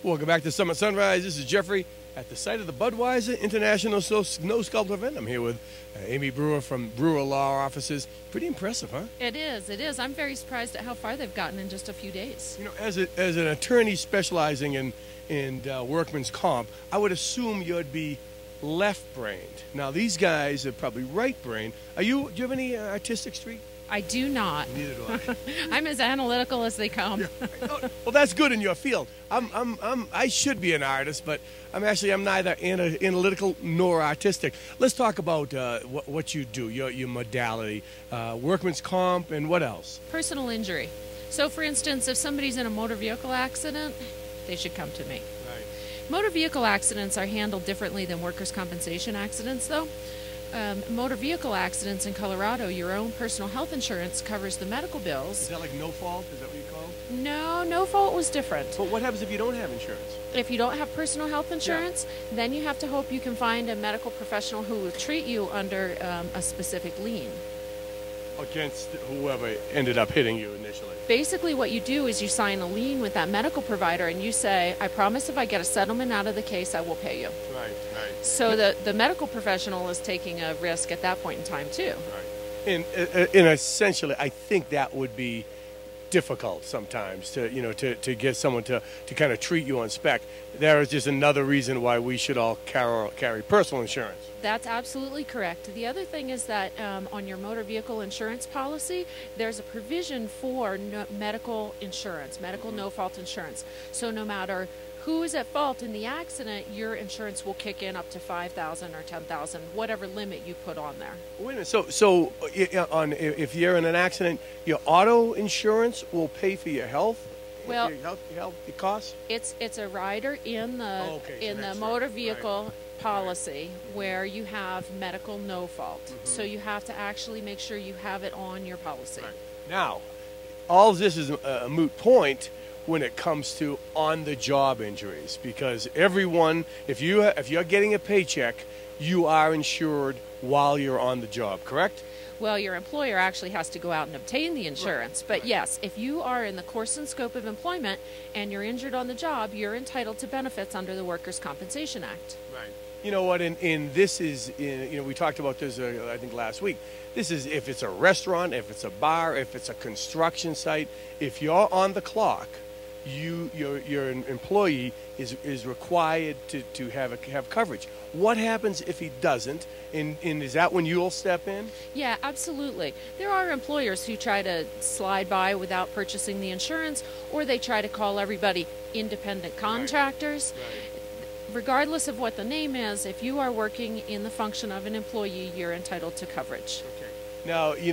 Welcome back to Summit Sunrise. This is Jeffrey at the site of the Budweiser International Snow Sculpture event. I'm here with Amy Brewer from Brewer Law Offices. Pretty impressive, huh? It is. It is. I'm very surprised at how far they've gotten in just a few days. You know, as an attorney specializing in workman's comp, I would assume you'd be left-brained. Now, these guys are probably right-brained. Do you have any artistic streak? I do not. Neither do I. I'm as analytical as they come. Yeah. Well, that's good in your field. I should be an artist, but I'm neither analytical nor artistic. Let's talk about what you do, your modality, workman's comp, and what else? Personal injury. So, for instance, if somebody's in a motor vehicle accident, they should come to me. Right. Motor vehicle accidents are handled differently than workers' compensation accidents, though. Motor vehicle accidents in Colorado, your own personal health insurance covers the medical bills. Is that like no fault? Is that what you call it? No, no fault was different. But what happens if you don't have insurance? If you don't have personal health insurance, then you have to hope you can find a medical professional who will treat you under a specific lien. Against whoever ended up hitting you initially. Basically what you do is you sign a lien with that medical provider and you say, I promise if I get a settlement out of the case, I will pay you. Right, right. So the medical professional is taking a risk at that point in time too. Right. And essentially, I think that would be difficult sometimes to get someone to kind of treat you on spec. There is just another reason why we should all carry personal insurance. That's absolutely correct. The other thing is that on your motor vehicle insurance policy, there's a provision for medical insurance, medical no-fault insurance. So no matter who is at fault in the accident, your insurance will kick in up to $5,000 or $10,000, whatever limit you put on there. Wait a minute. So if you're in an accident, your auto insurance will pay for your health. Well, your health costs. It's a rider in the motor vehicle policy where you have medical no fault. So you have to actually make sure you have it on your policy. Right. Now, all of this is a moot point when it comes to on-the-job injuries, because everyone, if you're getting a paycheck, you are insured while you're on the job, correct? Well, your employer actually has to go out and obtain the insurance. Right. But right. Yes, if you are in the course and scope of employment and you're injured on the job, you're entitled to benefits under the Workers' Compensation Act. Right. You know what? We talked about this I think last week. This is if it's a restaurant, if it's a bar, if it's a construction site. If you're on the clock, your employee is required to have coverage. What happens if he doesn't? And is that when you'll step in? Yeah, absolutely. There are employers who try to slide by without purchasing the insurance, or they try to call everybody independent contractors. Right. Regardless of what the name is, if you are working in the function of an employee, you're entitled to coverage. Okay. Now, you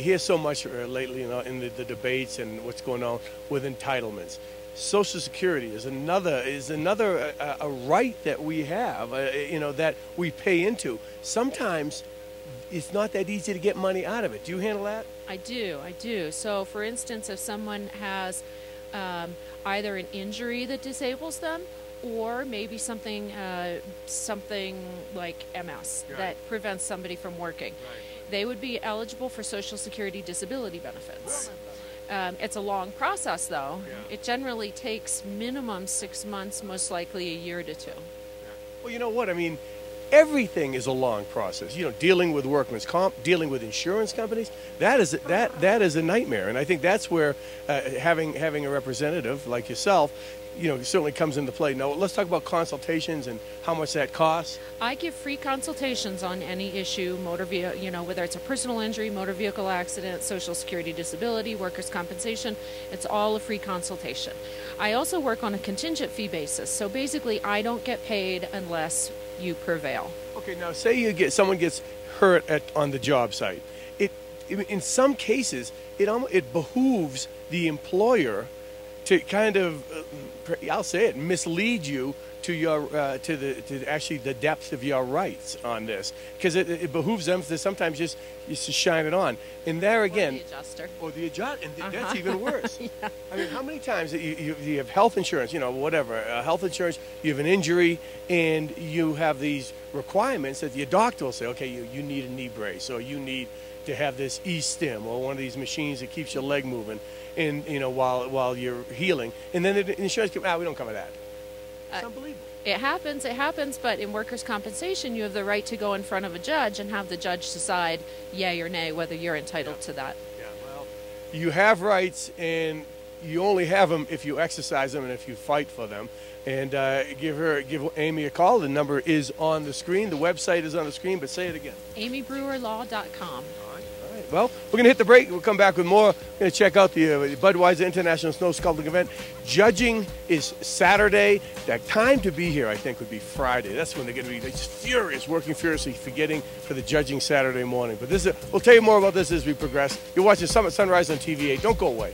hear so much lately, in the debates and what's going on with entitlements. Social Security is another a right that we have, that we pay into. Sometimes it's not that easy to get money out of it. Do you handle that? I do. So, for instance, if someone has either an injury that disables them, or maybe something like MS right. that prevents somebody from working. Right. They would be eligible for Social Security disability benefits. It's a long process, though. Yeah. It generally takes minimum 6 months, most likely a year to 2. Yeah. Well, you know what? I mean, everything is a long process. Dealing with workman's comp, dealing with insurance companies, that is a nightmare. And I think that's where having a representative like yourself, certainly comes into play. Now, let's talk about consultations and how much that costs. I give free consultations on any issue, whether it's a personal injury, motor vehicle accident, Social Security disability, workers' compensation. It's all a free consultation. I also work on a contingent fee basis. So basically, I don't get paid unless you prevail. Okay, now say someone gets hurt on the job site. In some cases, it behooves the employer to kind of, I'll say it, mislead you to actually the depth of your rights on this, because it behooves them to sometimes just to shine it on. And there again, or the adjuster, and that's even worse. Yeah. I mean, how many times you have health insurance, health insurance, you have an injury, and you have these requirements that your doctor will say, okay, you need a knee brace, or you need to have this e-stim, or one of these machines that keeps your leg moving. in while you're healing, and then the insurance company, we don't cover that. It's unbelievable. It happens, but in workers' compensation, you have the right to go in front of a judge and have the judge decide yay or nay whether you're entitled to that. Yeah, well, you have rights, and you only have them if you exercise them and if you fight for them. And give Amy a call. The number is on the screen. The website is on the screen, but say it again. AmyBrewerLaw.com. All right. Well, we're going to hit the break. We'll come back with more. We're going to check out the Budweiser International Snow Sculpting event. Judging is Saturday. The time to be here, I think, would be Friday. That's when they're going to be just furious, working furiously for the judging Saturday morning. But we'll tell you more about this as we progress. You're watching Summit Sunrise on TV8. Don't go away.